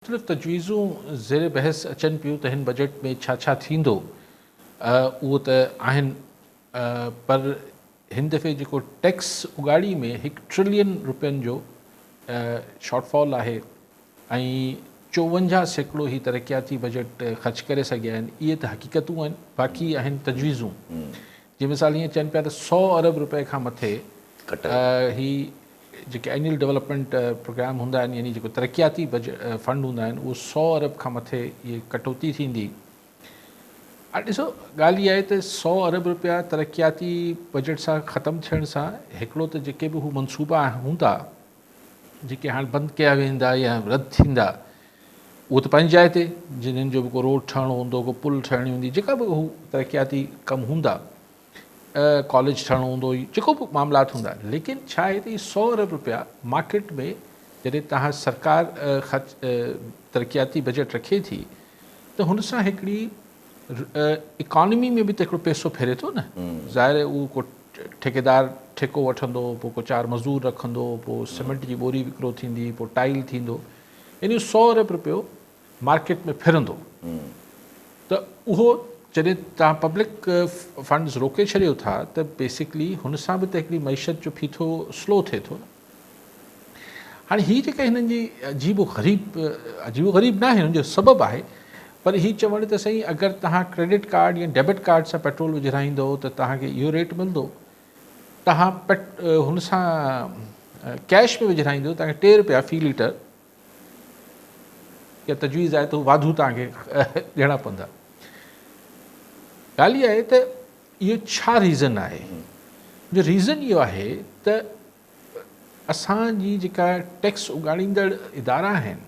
मुख़्तलिफ़ तजवीज़ूं ज़ेर बहस अचनि पियूं त हिन बजट में छा छा थींदो। उहो त आहिनि, पर हिन दफ़े जेको टैक्स उगाड़ी में 1 ट्रिलियन रुपयनि जो शॉर्टफॉल आहे ऐं 54% ही तरक़ियाती बजट ख़र्च करे सघिया आहिनि। इहे त हक़ीक़तूं आहिनि, बाक़ी आहिनि तजवीज़ूं। जीअं मिसाल हीअं चवनि पिया त 100 अरब रुपए खां मथे ही जेके एनुअल डेवलपमेंट प्रोग्राम हूंदा आहिनि, यानी जेको तरक़ियाती फंड हूंदा आहिनि, उहो 100 अरब खां मथे इहे कटौती थींदी। हाणे ॾिसो, ॻाल्हि इहा आहे त 100 अरब रुपया तरक़ियाती बजट सां ख़तमु थियण सां हिकिड़ो त जेके बि हू मनसूबा हूंदा जेके हाणे बंदि कया वेंदा या रद्द थींदा, उहो त पंहिंजी जाइ ते, जिन्हनि जो बि को रोड ठहिणो हूंदो, को पुल ठहिणी हूंदी, जेका बि हू तरक़ियाती कमु हूंदा, कॉलेज ठहिणो हूंदो, जेको बि मामलात हूंदा। लेकिन छा आहे त इहे 100 अरब रुपया मार्केट में जॾहिं तव्हां सरकार ख़र्च तरक़ियाती बजट रखे थी त हुन सां हिकिड़ी इकॉनमी में बि त हिकिड़ो पैसो फेरे थो न। ज़ाहिर आहे उहो को ठेकेदार ठेको वठंदो, पोइ को 4 मज़दूर रखंदो, पोइ सीमेंट जी बोरी विकिरो थींदी, पोइ टाइल थींदो, यानी 100 अरब रुपयो मार्केट में फिरंदो। त उहो जॾहिं तव्हां पब्लिक फंड्स रोके छॾियो था त बेसिकली हुन सां बि त हिकिड़ी मईशत जो फीथो स्लो थिए थो न। हाणे हीअ जेका हिननि जी अजीबो ग़रीब न आहे, हुननि जो सबबु आहे, पर हीअ चवण त सही, अगरि तव्हां क्रेडिट कार्ड या डेबिट कार्ड सां पेट्रोल विझराईंदो त तव्हांखे इहो रेट मिलंदो, तव्हां हुन सां कैश में विझराईंदो तव्हांखे 3 रुपया फ़ी लीटर, या तजवीज़ आहे त हू वाधू तव्हांखे ॾियणा पवंदा। ॻाल्हि इहा आहे त इहो छा रीज़न आहे। जो रीज़न इहो आहे त असांजी जेका टैक्स उगाड़ींदड़ इदारा आहिनि,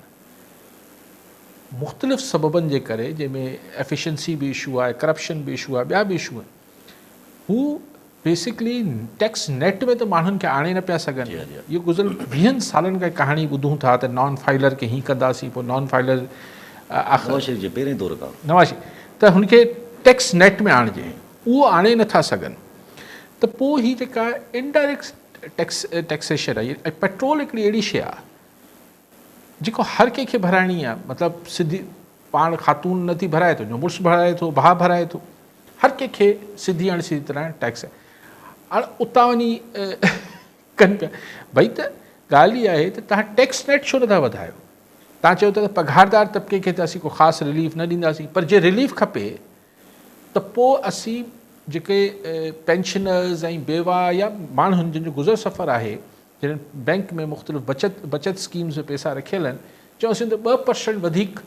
मुख़्तलिफ़ सबबनि जे करे, जंहिंमें एफिशिएंसी बि इशू आहे, करप्शन बि इशू आहे, ॿिया बि इशू आहिनि, हू बेसिकली टैक्स नेट में त माण्हुनि खे आणे न पिया सघनि। इहो गुज़िरियल 20 सालनि खां कहाणी ॿुधूं था त नॉन फाइलर खे हीअं कंदासीं, पोइ नॉन फाइलर नवाज़ त हुनखे टैक्स नेट में आणिजे, उहो आणे नथा सघनि। त पोइ हीअ जेका इनडायरेक्ट टैक्सेशन आहे, ऐं पेट्रोल हिकिड़ी अहिड़ी शइ आहे जेको हर कंहिंखे भराइणी आहे। मतिलबु सिधी पाण ख़ातून नथी भराए, तुंहिंजो मुड़ुसु भराए थो, भाउ भराए थो, हर कंहिंखे सिधी अणसिधी तरह टैक्स आहे। हाणे उतां वञी कनि पिया भई, त ॻाल्हि इहा आहे त तव्हां टैक्स नेट छो नथा वधायो। तव्हां चयो था त पघारदार तबिके खे त असीं को ख़ासि रिलीफ न ॾींदासीं, पर जे रिलीफ खपे त पोइ असीं जेके पेंशनर्स ऐं बेवा या माण्हुनि जिन जो गुज़र सफ़र आहे, जिन्हनि बैंक में मुख़्तलिफ़ बचत स्कीम्स में पैसा रखियल आहिनि, चयोसीं त 2% वधीक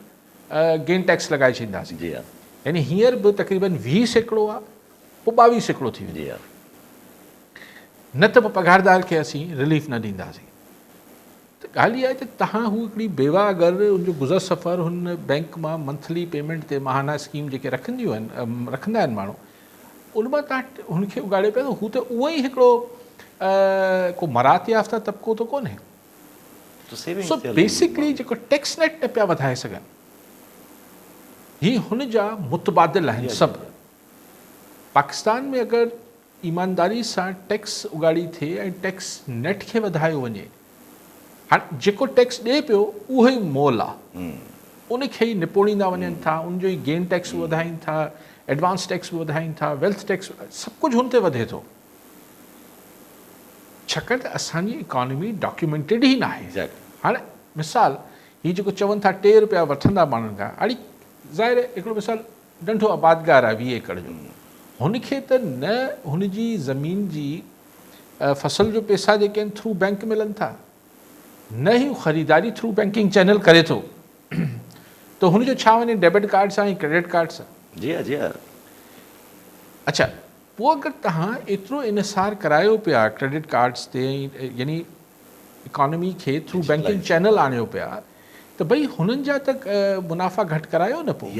गेन टैक्स लॻाए छॾींदासीं। यानी हींअर बि तक़रीबन 20% आहे, पोइ 22% थी वेंदी आहे। न त पोइ पघारदार खे असीं रिलीफ न ॾींदासीं। त ॻाल्हि इहा आहे त तव्हां हू हिकिड़ी बेवा अगरि उनजो गुज़र सफ़र हुन बैंक मां मंथली पेमेंट ते माहाना स्कीम जेके रखंदा आहिनि माण्हू, उन मां तव्हां हुनखे उगाड़े पिया, हू त उहो ई हिकिड़ो को मरात याफ़्ता तबिको त कोन्हे। सो बेसिकली जेको टैक्स नेट न पिया वधाए सघनि, हीअ हुन जा मुतबादिल आहिनि सभु। पाकिस्तान में अगरि ईमानदारी सां टैक्स उगाड़ी थिए ऐं टैक्स नेट खे वधायो वञे, हाणे जेको टैक्स ॾिए पियो उहो ई मोल आहे, उनखे ई निपोड़ींदा वञनि था, उनजो ई गेन टैक्स वधाइनि था, एडवांस टैक्स बि वधाइनि था, वेल्थ टैक्स, सभु कुझु हुन ते वधे थो, छाकाणि त असांजी इकॉनमी डॉक्यूमेंटेड ई न आहे। हाणे मिसाल हीअ जेको चवनि था 3 रुपया वठंदा माण्हुनि खां, हाणे ज़ाहिर आहे हिकिड़ो मिसाल नंढो आबादगार आहे 20 एकड़ जो, हुनखे त न हुनजी ज़मीन जी फसल जो पैसा जेके आहिनि थ्रू बैंक मिलनि था, न ई ख़रीदारी थ्रू बैंकिंग चैनल करे थो, त हुनजो छा वञे डेबिट कार्ड सां ऐं क्रेडिट कार्ड सां। जी अच्छा, पोइ अगरि तव्हां एतिरो इनसार करायो पिया क्रेडिट कार्ड्स ते, यानी इकॉनमी खे थ्रू बैंकिंग चैनल आणियो पिया, त भई हुननि जा त मुनाफ़ा घटि करायो न। पोइ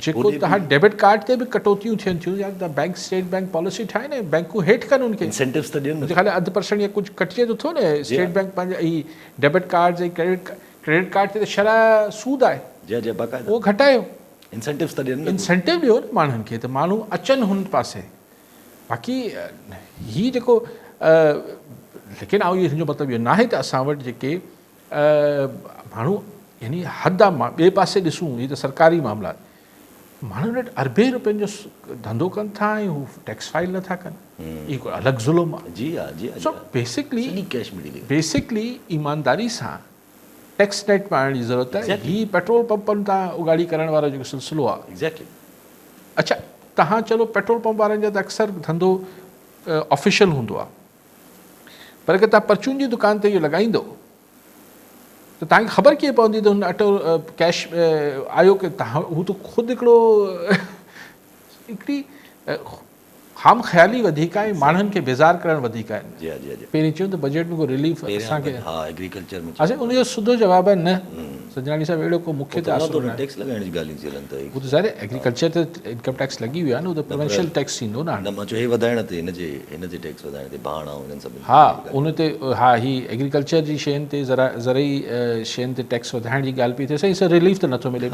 जेको तव्हां डेबिट कार्ड ते बि कटौतियूं थियनि थियूं, या त बैंक स्टेट बैंक पॉलिसी ठाहे न, बैंकूं हेठि कनि उनखे, ख़ाली 0.5% या कुझु कटिजे थो न। स्टेट बैंक पंहिंजा ई डेबिट कार्ड्स ऐं क्रेडिट कार्ड ते त शरह सूद आहे, उहो घटायो, इंसेंटिव ॾियो न माण्हुनि खे, त माण्हू अचनि हुन पासे। बाक़ी हीअ जेको लेकिन हिन जो मतिलबु इहो न आहे त असां वटि जेके माण्हू यानी हद आहे ॿिए पासे ॾिसूं हीअ त सरकारी मामला माण्हुनि वटि अरबे रुपयनि जो धंधो कनि था ऐं हू टैक्स फाइल नथा कनि इहो हिकु अलॻि ज़ुल्म आहे जी हा जी सो बेसिकली कैश मिली वई बेसिकली ईमानदारी सां टैक्स नेट में आणण जी ज़रूरत आहे हीअ पेट्रोल पंपनि तां उगाड़ी करण वारो जेको सिलसिलो आहे एग्जैक्टली अच्छा तव्हां चलो पेट्रोल पंप वारनि जा त अक्सर धंधो ऑफिशियल हूंदो आहे पर अगरि तव्हां परचून जी दुकान ते इहो लॻाईंदो त तव्हांखे ख़बर कीअं पवंदी त हुन अटो कैश आयो की तव्हां हू त ख़ुदि हिकिड़ो हिकिड़ी ख़ाम ख़्याली वधीक आहे माण्हुनि खे बेज़ार करणु वधीक आहिनि जी हा जी हा जी पहिरीं चयूं त बजट में को रिलीफ असांखे हा एग्रीकल्चर में असां उनजो सिधो जवाबु आहे न सजनाणी साहिबु अहिड़ो को मुख्य त असुलु न आहे टैक्स लॻाइण जी ॻाल्हियूं थी हलनि त उहो त ज़ाहिर एग्रीकल्चर ते इनकम टैक्स लॻी वियो आहे न उहो त प्रोविंशियल टैक्स थींदो न न मां चयो हे वधाइण ते हिनजे टैक्स वधाइण ते भाण ऐं हिननि सभिनी हा उन ते हा ही एग्रीकल्चर जी शयुनि ते ज़रा ज़रूरी शयुनि ते टैक्स वधाइण जी ॻाल्हि पई थिए सही रिलीफ त नथो मिले